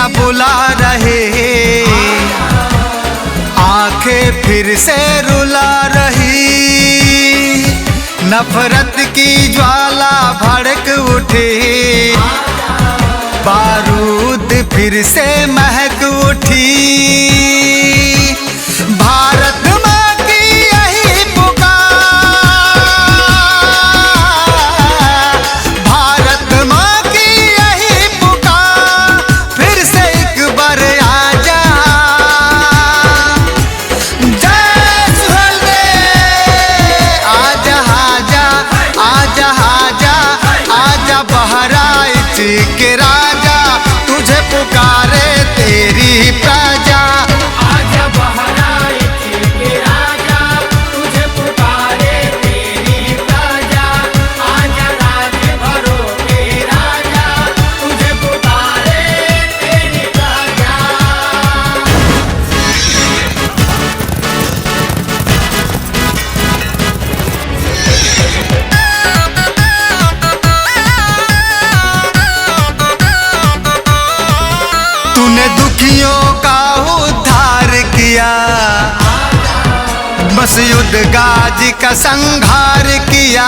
बुला रहे, आंखें फिर से रुला रही। नफरत की ज्वाला भड़क उठी, बारूद फिर से महक उठी। भारत माँ की यही पुकार, भारत माँ की यही पुकार, फिर से एक बार आजा। जय सुहेलदेव, आजा आजा आजा आजा आजा बहराइच के राजा, तुझे पुकारे तेरी प्रजा। आजा बहराइच के राजा, तुझे पुकारे तेरी प्रजा। आजा राज्य भरो के राजा, तुझे पुकारे तेरी प्रजा। तूने दुखियों का उद्धार किया, मसयुद गाजी का संहार किया।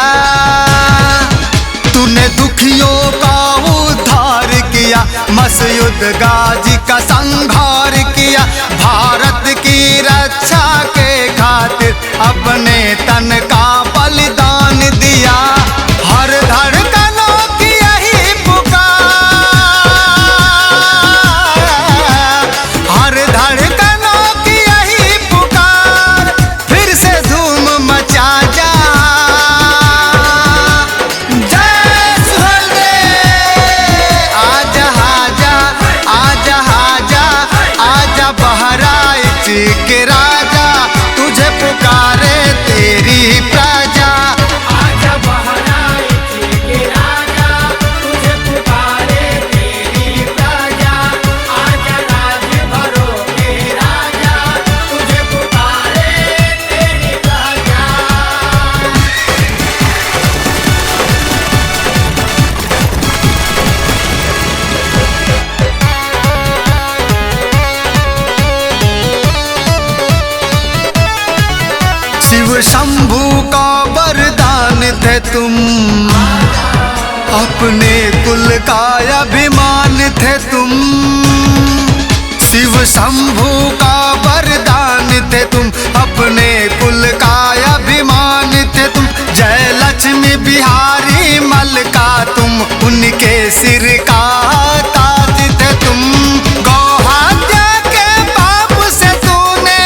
तूने दुखियों का उद्धार किया, मसयुद गाजी का संहार किया। भारत की रक्षा के खातिर अपने तन का बलिदान दिया। हर धड़कनों की यही पुकार, हर धड़कनों की यही पुकार, फिर से धूम मचा जा। जय सुहेलदेव, आजा आजा आजा आजा आजा बहराइच के राजा, तुझे पुकारे तेरी प्रजा। आजा बहराइच के राजा, तुझे पुकारे तेरी प्रजा। आजा राज्य भरो के राजा, तुझे पुकारे तेरी प्रजा। शिव शंभू का वरदान थे तुम, अपने कुल का अभिमान थे तुम। शिव शंभू का वरदान थे तुम, अपने कुल का अभिमान थे तुम। जय लक्ष्मी बिहारी मलका तुम, उनके सिर का ताज थे तुम। गौ हत्या के पाप से तूने,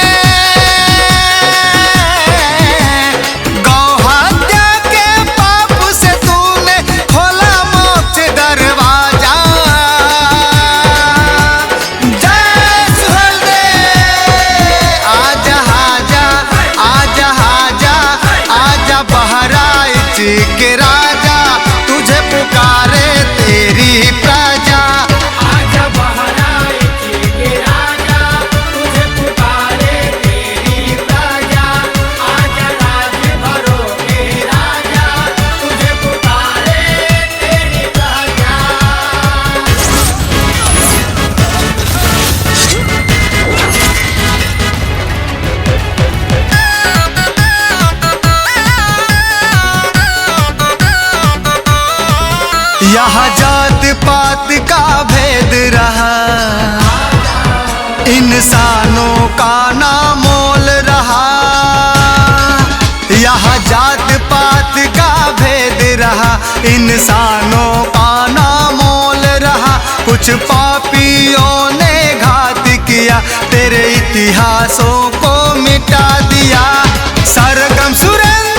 गौ हत्या के पाप से तूने खोला मोक्ष दरवाजा। जय सुहेलदेव, आजा आजा आजा आजा आजा बहराइच के राजा, तुझे पुकारे तेरी प्रजा। आजा बहराइच के राजा, तुझे पुकारे तेरी प्रजा। आजा राज्य भरो के राजा, तुझे पुकारे तेरी प्रजा। यहाँ जात पात का भेद रहा, इंसानों का नामोल रहा। यहाँ जात पात का भेद रहा, इंसानों का नामोल रहा। कुछ पापियों ने घात किया, तेरे इतिहासों को मिटा दिया। सरगम सुरेंद्र